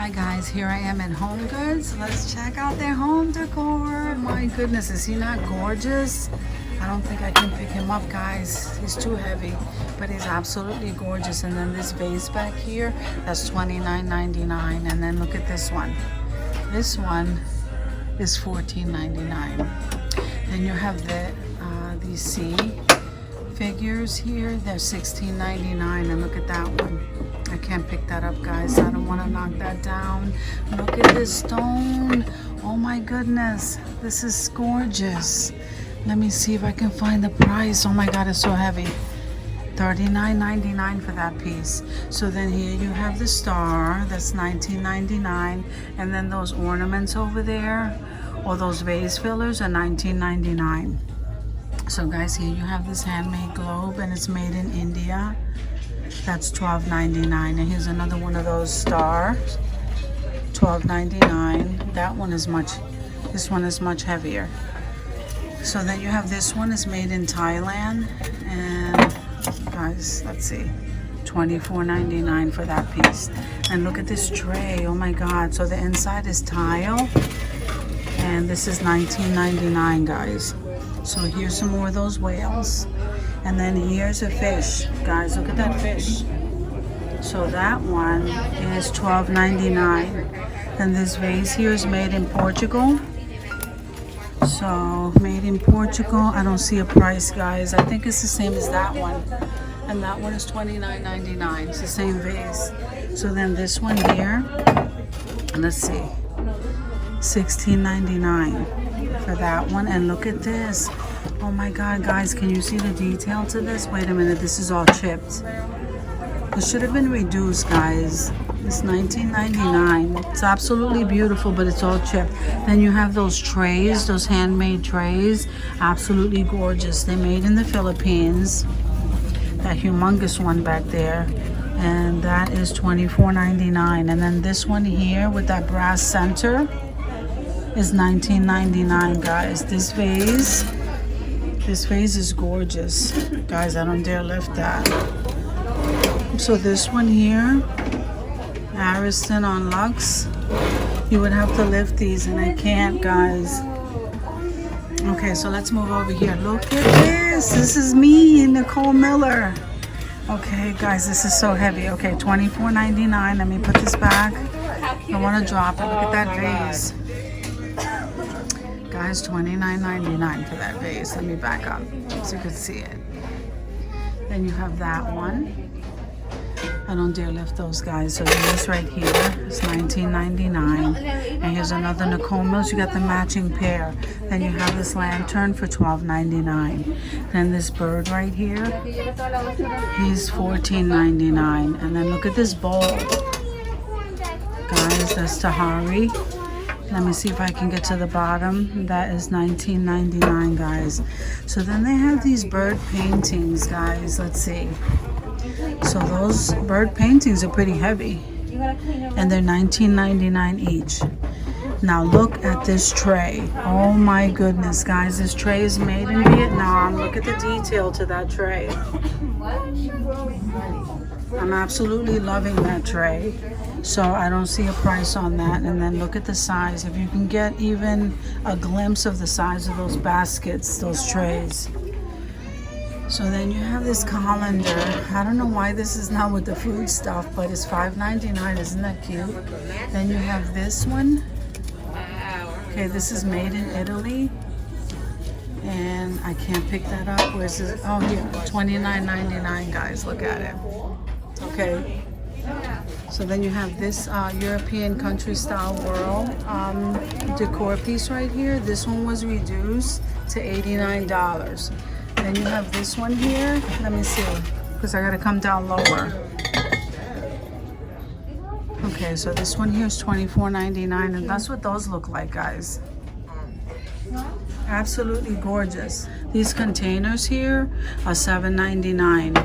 Hi guys, here I am at Home Goods. Let's check out their home decor. My goodness, is he not gorgeous? I don't think I can pick him up, guys. He's too heavy, but he's absolutely gorgeous. And then this vase back here, that's $29.99. And then look at this one. This one is $14.99. Then you have these C figures here. They're $16.99. And look at that one. I can't pick that up, guys. I don't want to knock that down. Look at this stone. Oh my goodness. This is gorgeous. Let me see if I can find the price. Oh my God, it's so heavy. $39.99 for that piece. So then here you have the star. That's $19.99. And then those ornaments over there, or those vase fillers, are $19.99. So guys, here you have this handmade globe, and it's made in India. That's $12.99. And here's another one of those stars, $12.99. That one is this one is much heavier. So then you have this one is made in Thailand, and guys, let's see, $24.99 for that piece. And look at this tray. Oh my God. So the inside is tile, and this is $19.99, guys. So here's some more of those whales. And then here's a fish. Guys, look at that fish. So that one is $12.99. And this vase here is made in Portugal. So made in Portugal. I don't see a price, guys. I think it's the same as that one. And that one is $29.99. It's the same vase. So then this one here, let's see, $16.99 for that one. And look at this. Oh my God, guys, can you see the detail to this? Wait a minute, this is all chipped. It should have been reduced, guys. It's $19.99. It's absolutely beautiful, but it's all chipped. Then you have those trays, those handmade trays. Absolutely gorgeous. They're made in the Philippines. That humongous one back there. And that is $24.99. And then this one here with that brass center is $19.99, guys. This vase is gorgeous. Guys, I don't dare lift that. So this one here, Ariston on Lux, you would have to lift these, and I can't, guys. Okay, so let's move over here. Look at this. This is me, Nicole Miller. Okay, guys, this is so heavy. Okay, $24.99. Let me put this back. I want to drop it. Look at that vase. Guys, $29.99 for that vase. Let me back up so you can see it. Then you have that one. I don't dare lift those, guys. So this right here is $19.99. And here's another Nicole Mills. You got the matching pair. Then you have this lantern for $12.99. Then this bird right here, he's $14.99. And then look at this bowl. Guys, that's Tahari. Let me see if I can get to the bottom. That is $19.99, guys. So then they have these bird paintings, guys. Let's see. So those bird paintings are pretty heavy. And they're $19.99 each. Now look at this tray. Oh my goodness, guys. This tray is made in Vietnam. Look at the detail to that tray. I'm absolutely loving that tray. So I don't see a price on that. And then look at the size. If you can get even a glimpse of the size of those baskets, those trays. So then you have this colander. I don't know why this is not with the food stuff, but it's $5.99. Isn't that cute? Then you have this one. Okay, this is made in Italy. And I can't pick that up. Where's this? Oh, here, $29.99, guys. Look at it. Okay. So then you have this European country style world decor piece right here. This one was reduced to $89. Then you have this one here. Let me see, because I gotta come down lower. Okay, so this one here is $24.99, and that's what those look like, guys. Absolutely gorgeous. These containers here are $7.99.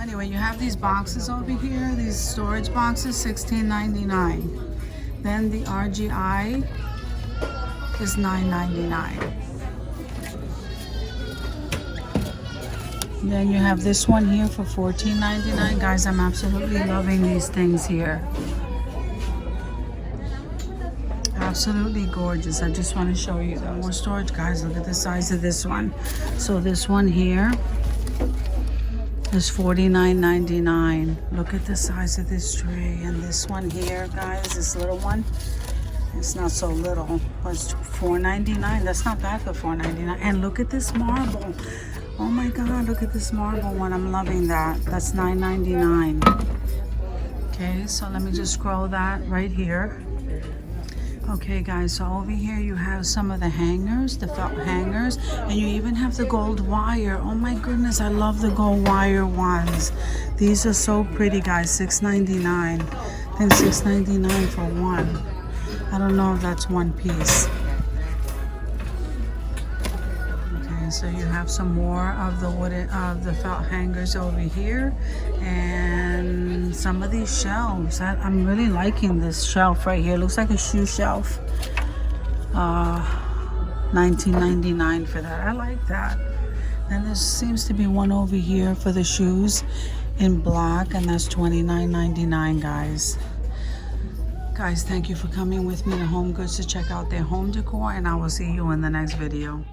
Anyway, you have these boxes over here, these storage boxes, $16.99. Then the RGI is $9.99. Then you have this one here for $14.99. Guys, I'm absolutely loving these things here. Absolutely gorgeous. I just want to show you the more storage, guys. Look at the size of this one. So this one here is $49.99. Look at the size of this tray. And this one here, guys, this little one, it's not so little. It's $4.99. That's not bad for $4.99. And look at this marble. Oh my God, look at this marble one. I'm loving that. That's $9.99. Okay, so let me just scroll that right here. Okay guys, so over here you have some of the hangers, the felt hangers, and you even have the gold wire. Oh my goodness, I love the gold wire ones. These are so pretty, guys. $6.99. I think $6.99 for one. I don't know if that's one piece. Okay, so you have some more of the wooden, the felt hangers over here, and some of these shelves. I'm really liking this shelf right here. Looks like a shoe shelf. $19.99 for that. I like that. And there seems to be one over here for the shoes in black, and that's $29.99, guys. Guys, thank you for coming with me to Home Goods to check out their home decor, and I will see you in the next video.